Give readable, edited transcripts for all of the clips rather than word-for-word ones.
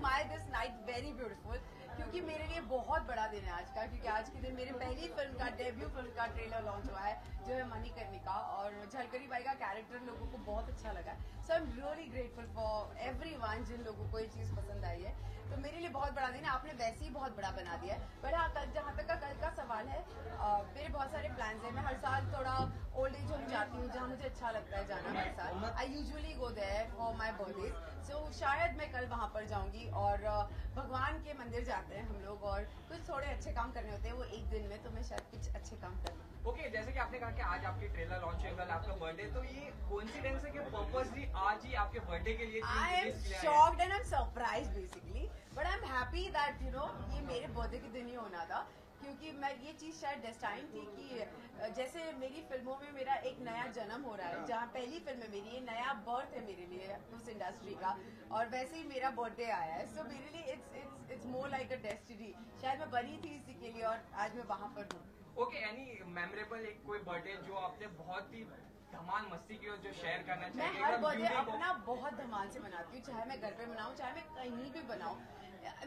My this night very beautiful, क्योंकि मेरे लिए बहुत बड़ा दिन है आज का, क्योंकि आज के दिन मेरी पहली फिल्म का डेब्यू फिल्म का ट्रेलर लॉन्च हुआ है, जो है मणिकर्णिका, और झलकरी बाई का कैरेक्टर लोगों को बहुत अच्छा लगा। So I am really grateful for everyone जिन लोगों को ये चीज पसंद आई है। तो मेरे लिए बहुत बड़ा दिन है, आपने वैसे ही बहुत बड़ा बना दिया है। बट हाँ, जहाँ तक का कल का सवाल है, मेरे बहुत सारे प्लान्स हैं। मैं हर साल थोड़ा ओल्ड एज होम जाती हूँ, जहाँ मुझे अच्छा लगता है जाना हर साल। I usually go there for my birthday, so शायद मैं कल वहाँ पर जाऊंगी। और भगवान के मंदिर जाते हैं हम लोग, और कुछ थोड़े अच्छे काम करने होते हैं वो एक दिन में, तो मैं शायद कुछ अच्छे काम करूँ। ओके, जैसे कि आपने कहा कि आज आपकी ट्रेलर लॉन्च है, कल आपका बर्थडे, तो ये कोइंसिडेंस है कि पर्पसली आज ही आपके बर्थडे के लिए I am shocked and I am surprised basically, but I am happy that you know ये मेरे बर्थडे के दिन ही होना था, क्योंकि मैं ये चीज शायद डेस्टाइन थी कि जैसे मेरी फिल्मों में मेरा एक नया जन्म हो रहा है, जहाँ पहली फिल्म है मेरी, ये नया बर्थ है मेरे लिए उस इंडस्ट्री का, और वैसे ही मेरा बर्थडे आया है। सो मेरे लिए it's more like a destiny. शायद मैं बनी थी इसी के लिए, और आज मैं वहाँ पर हूँ। ओके, एनी मेमोरेबल एक कोई बर्थडे जो आपने बहुत ही धमाल मस्ती की हो, जो शेयर करना चाहिए? मैं हर बर्थडे अपना बहुत धमाल से मनाती हूँ, चाहे मैं घर पे मनाऊँ चाहे मैं कहीं भी बनाऊँ।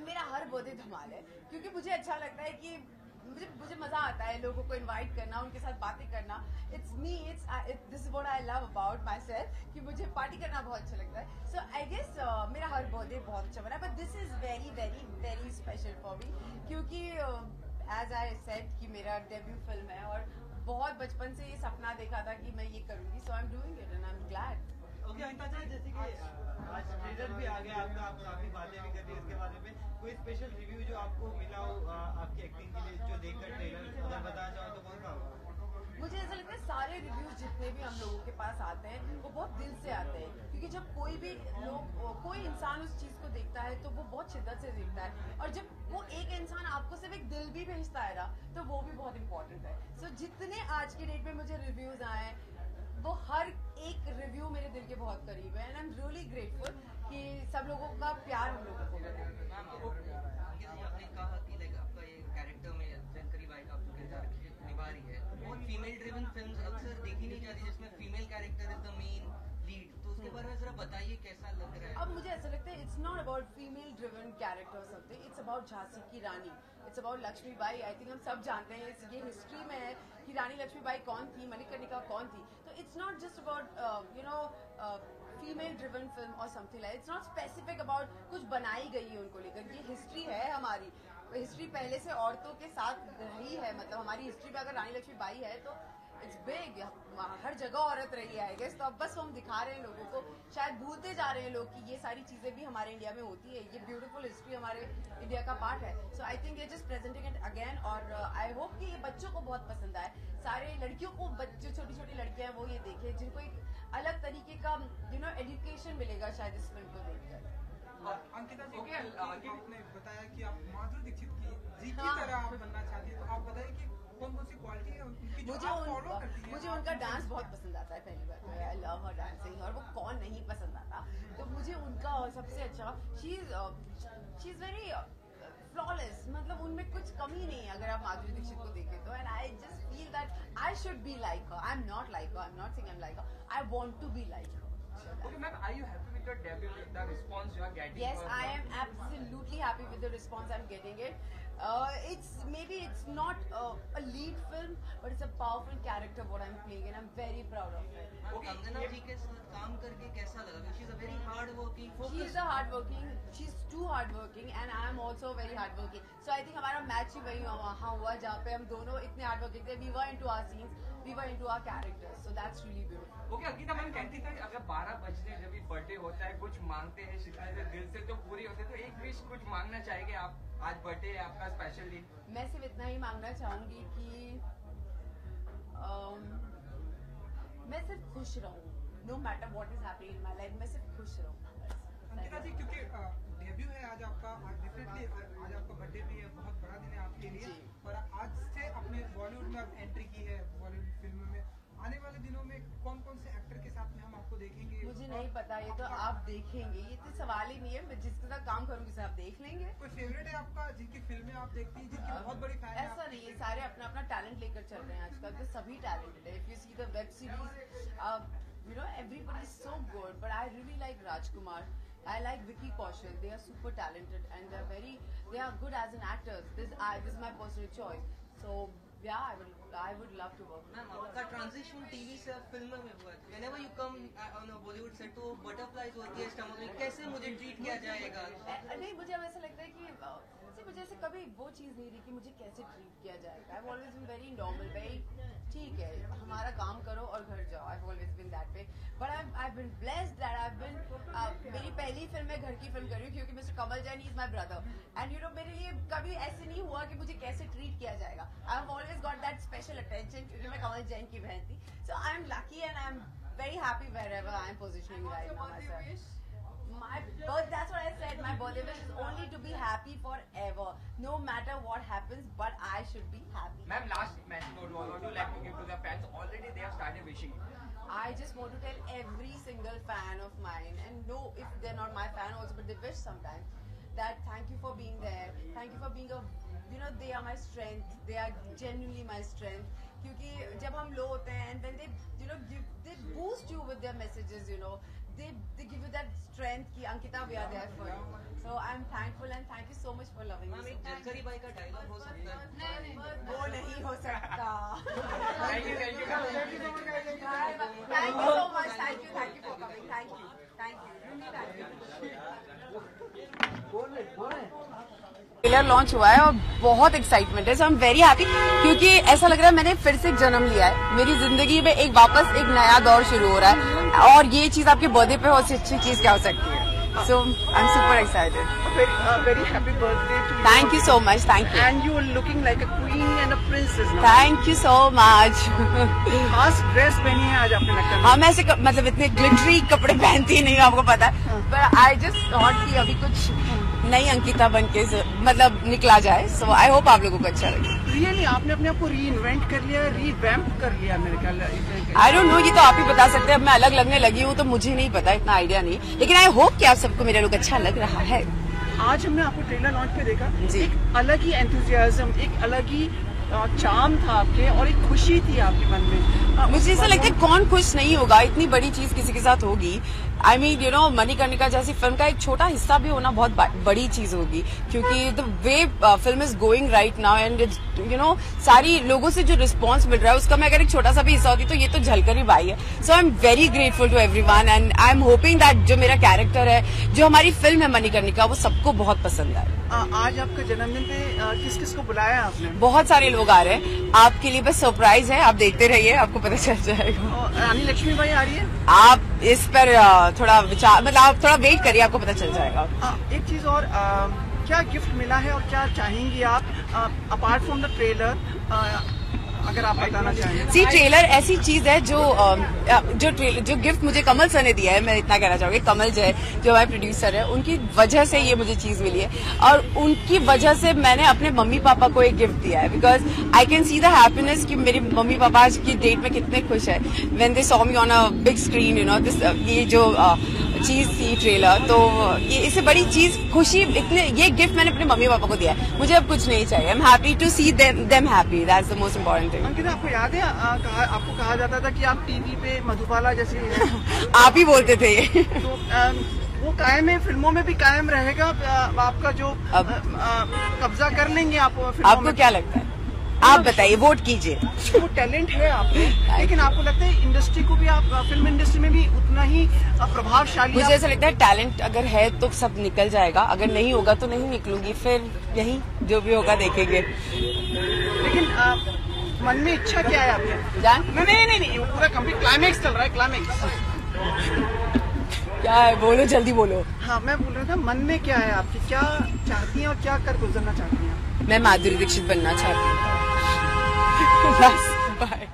मेरा हर बर्थडे धमाल है, क्योंकि मुझे अच्छा लगता है कि मुझे मजा आता है लोगों को इनवाइट करना, उनके साथ बातें करना। It's me, this is what I love about my self, कि मुझे पार्टी करना बहुत अच्छा लगता है। सो आई गेस मेरा हर बर्थडे बहुत अच्छा बना, but this is very very very special for me, क्योंकि एज आई सेड कि मेरा डेब्यू फिल्म है, और बहुत बचपन से ये सपना देखा था कि मैं ये करूंगी। So I am doing it and I am glad. Okay Anita ji, जैसे कि आज ट्रेलर भी आ गया आपका, आप काफी बातें भी कर रही है इसके बारे में, कोई स्पेशल रिव्यू जो आपको मिला हो आपकी एक्टिंग के लिए, जो देखकर ट्रेलर अगर बताना चाहो तो कौन सा होगा? मुझे ऐसा लगता है सारे रिव्यूज जितने भी हम लोगों के पास आते हैं वो बहुत दिल से आते हैं, क्योंकि जब कोई इंसान उस चीज को देखता है तो वो बहुत शिद्दत से देखता है, और जब वो एक इंसान आपको सिर्फ एक दिल भी भेजता है ना, तो वो भी बहुत इंपॉर्टेंट है। सो जितने आज की डेट में मुझे रिव्यूज आए, वो हर एक रिव्यू मेरे दिल के बहुत करीब है, and I am really grateful कि सब लोगों का प्यार हम लोगों को मिला। आपने कहा कि लाइक आपका ये कैरेक्टर में झलकरी बाई का आपको किरदार निभा रही है, बहुत फीमेल ड्रिवन फिल्म्स अक्सर देखी नहीं जाती जिसमें female character is the main lead, तो उसके बारे में जरा बताइए कैसा लग रहा है? अब मुझे ऐसा लगता है it's not about female driven character something, it's about Jhansi की रानी, it's about Lakshmibai. I think हम सब जानते हैं, ये हिस्ट्री में है कि रानी लक्ष्मीबाई कौन थी, मणिकर्णिका कौन थी। तो it's not just about you know female driven film और something like, it's not specific about कुछ बनाई गई है उनको लेकर। ये हिस्ट्री है हमारी, हिस्ट्री पहले से औरतों के साथ रही है, मतलब हमारी हिस्ट्री में अगर रानी लक्ष्मीबाई है तो इट्स बिग, हर जगह औरत रही है आई गेस। तो अब बस हम दिखा रहे हैं लोगों को, शायद भूलते जा रहे हैं लोग कि ये सारी चीजें भी हमारे इंडिया में होती है, ये ब्यूटीफुल हिस्ट्री हमारे इंडिया का पार्ट है। सो आई थिंक ये जस्ट प्रेजेंटिंग इट अगेन, और आई होप कि ये बच्चों को बहुत पसंद आए, सारे लड़कियों को, जो छोटी छोटी लड़कियां हैं वो ये देखें, जिनको एक अलग तरीके का यू नो एजुकेशन मिलेगा शायद इस फिल्म को देखकर। अंकिता जी, अंकित ने बताया कि आप माधुरी दीक्षित की तरह आप बनना चाहती है, तो आप बताइए कि कौन कौन सी क्वालिटी है उनकी जो आप फॉलो करती हैं? मुझे उनका डांस बहुत पसंद आता है, पहली बात तो आई लव हर डांसिंग, और वो कौन नहीं पसंद आता। तो मुझे उनका सबसे अच्छा, शी इज वेरी फ्लॉलेस, मतलब उनमें कुछ कमी नहीं है अगर आप माधुरी दीक्षित को देखें तो। And I just feel that I should be like her, I am not like her, I am not saying I am like her, I want to be like her. Okay, ma'am, are you happy with your debut, with the response you are getting? Yes, I am absolutely happy with the response I'm getting it. It's not a lead film, but it's a powerful character what I'm playing, and I'm very proud of it. Kangana ji के साथ काम करके कैसा लगा? She's a very hard working, focused. She's too hard working, and I am also very hard working. So I think हमारा match ही वहाँ हुआ जहाँ पे हम दोनों इतने hard working थे. We were into our scenes, we were into our characters. So that's really beautiful. Okay, Ankita ma'am कहती थी अगर 12 बजने जब बर्थडे होता है, कुछ मांगते हैं शिकायत से दिल से तो पूरी होती है, तो एक विश कुछ मांगना चाहेंगे आप? आज बर्थडे है आपका, स्पेशल दिन। मैं सिर्फ इतना ही मांगना चाहूंगी कि मैं सिर्फ खुश रहूं, no matter what is happening in my life, मैं सिर्फ खुश रहूं। अंकिता जी, क्योंकि डेब्यू है आज आपका, डेफिनेटली आज आपका बर्थडे भी है, बहुत बड़ा दिन है आपके लिए, और आज से अपने बॉलीवुड में आप एंट्री की है, बॉलीवुड फिल्म में। आने वाले दिनों में कौन कौन से एक्टर के साथ में हम आपको देखेंगे? मुझे नहीं पता, ये तो आप देखेंगे, ये तो सवाल ही नहीं है। मैं जिसके साथ काम करूंगी सब देख लेंगे। कोई फेवरेट है आपका जिनकी फिल्में आप देखती हैं, जिनकी बहुत बड़ी फैन है? ऐसा नहीं है, सारे अपना अपना टैलेंट लेकर चल रहे हैं आजकल, तो सभी टैलेंटेड है। If you see the web series, you know everybody is so good, but I really like Rajkumar. I like Vicky Kaushal. They are super talented and they are good as an actors. This is my personal choice. So yeah, I would love to work. Ma'am आपका transition TV से film में हुआ है. Whenever you come on a Bollywood set तो butterflies होती है stomach में, कैसे मुझे ट्रीट किया जाएगा? नहीं, मुझे अब ऐसा लगता है कि मुझे ऐसे कभी वो चीज़ नहीं रही कि मुझे कैसे ट्रीट किया जाएगा. I've always been very normal, very ठीक है, हमारा काम करो और घर जाओ. I've always been that way. But I've been blessed that I've been मेरी पहली फिल्म मैं घर की फिल्म कर रही हूँ क्योंकि mister Kamal Jain is my brother. And मेरे लिए कभी ऐसे नहीं हुआ कि मुझे कैसे ट्रीट किया जाएगा. I have always got that special attention क्योंकि मैं कमल जैन की बहन थी. So I am lucky and I am very happy wherever I am positioning right now myself. That's what I said. My birthday wish is only to be happy forever, no matter what happens. But I should be happy. Ma'am, last message what would you like to give to the fans? Already they have started wishing you. I just want to tell every single fan of mine, and no, if they're not my fan also, but they wish sometimes, that thank you for being there. Thank you for being they are my strength. They are genuinely my strength. क्योंकि जब हम लो होते हैं and when they boost you with their messages, they give you that strength कि Ankita we are there for you. So I'm thankful and thank you so much for loving me. Ma'am एक जलकरी by का dialogue हो सकता है? नहीं, वो नहीं हो सकता. Thank you. Thank you so much. Thank you for coming. Thank you. Really thank you. Trailer launch हुआ है और बहुत एक्साइटमेंट है. So I am very happy क्योंकि ऐसा लग रहा है मैंने फिर से एक जन्म लिया है. मेरी जिंदगी में वापस एक नया दौर शुरू हो रहा है और ये चीज आपके बर्थडे पे और अच्छी चीज क्या हो सकती है. So I am super excited. Very happy birthday to you. Thank you so much. Thank you. And you are looking like a queen and a princess now. Thank you so much. खास dress पहनी है आज आपने लगता है. हाँ, मैं ऐसे मतलब इतने ग्लिटरी कपड़े पहनती नहीं हूँ, आपको पता है. पर आई जस्ट थॉट कि अभी कुछ नई अंकिता बन के मतलब निकला जाए. सो आई होप आप लोगों को अच्छा लगे. रियली आपने अपने आप को री इन्वेंट कर लिया, रीवैम्प कर लिया मेरे ख्याल. आई डोंट नो, ये तो आप ही बता सकते हैं. अब मैं अलग लगने लगी हूँ तो मुझे नहीं पता, इतना आइडिया नहीं. लेकिन आई होप कि आप सबको मेरा लुक अच्छा लग रहा है. आज हमने आपको ट्रेलर लॉन्च पे देखा. जी. एक अलग ही एंथुजियाज्म, एक अलग ही चार्म था आपके और एक खुशी थी आपके मन में. मुझे ऐसा लगता है कौन खुश नहीं होगा, इतनी बड़ी चीज किसी के साथ होगी. आई मीन मणिकर्णिका जैसी फिल्म का एक छोटा हिस्सा भी होना बहुत बड़ी चीज होगी क्योंकि the way film is going right now and सारी लोगों से जो रिस्पॉन्स मिल रहा है उसका मैं अगर एक छोटा सा भी हिस्सा होती तो ये तो झलकर ही बाई है. So I am very grateful to everyone and I am hoping that जो मेरा कैरेक्टर है, जो हमारी फिल्म है मणिकर्णिका, वो सबको बहुत पसंद आए. आज आपका जन्मदिन पे किस किस को बुलाया आपने? बहुत सारे लोग आ रहे हैं आपके लिए, बस सरप्राइज है. आप देखते रहिए, आपको पता चल जाएगा. रानी लक्ष्मीबाई आ रही है. आप इस पर थोड़ा विचार मतलब आप थोड़ा वेट करिए, आपको पता चल जाएगा. एक चीज और, क्या गिफ्ट मिला है और क्या चाहेंगी आप अपार्ट फ्रॉम द ट्रेलर, अगर आप बताना चाहेंगे? सी, ट्रेलर ऐसी चीज है जो गिफ्ट मुझे कमल सर ने दिया है. मैं इतना कहना चाहूंगी, कमल जय जो हमारे प्रोड्यूसर है, उनकी वजह से ये मुझे चीज मिली है और उनकी वजह से मैंने अपने मम्मी पापा को एक गिफ्ट दिया है. Because I can see the happiness कि मेरी मम्मी पापा आज की डेट में कितने खुश है when they saw me on a big screen. ये जो चीज थी ट्रेलर, तो ये इससे बड़ी चीज खुशी इतने, ये गिफ्ट मैंने अपने मम्मी पापा को दिया है. मुझे अब कुछ नहीं चाहिए. I am happy to see them happy. That's the most important thing. Ankita, आपको याद है आपको कहा जाता था कि आप टीवी पे मधुबाला जैसी हैं? आप ही बोलते थे ये. तो वो कायम है, फिल्मों में भी कायम रहेगा आपका जो कब्जा कर लेंगे आप फिल्मों आपको में? क्या लगता है? आप बताइए, वोट कीजिए. वो टैलेंट है आपको, लेकिन आपको लगता है इंडस्ट्री को भी, आप फिल्म इंडस्ट्री में भी उतना ही प्रभावशाली? मुझे ऐसा लगता है टैलेंट अगर है तो सब निकल जाएगा, अगर नहीं होगा तो नहीं निकलूंगी. फिर यही जो भी होगा देखेंगे. लेकिन मन में इच्छा क्या है आपके? जान नहीं, पूरा कंप्लीट क्लाइमेक्स चल रहा है. क्लाइमेक्स क्या है? बोलो, जल्दी बोलो. हाँ, मैं बोल रहा था मन में क्या है आपकी, क्या चाहती हैं और क्या कर गुजरना चाहती हैं? मैं माधुरी दीक्षित बनना चाहती हूँ. बस, बाय.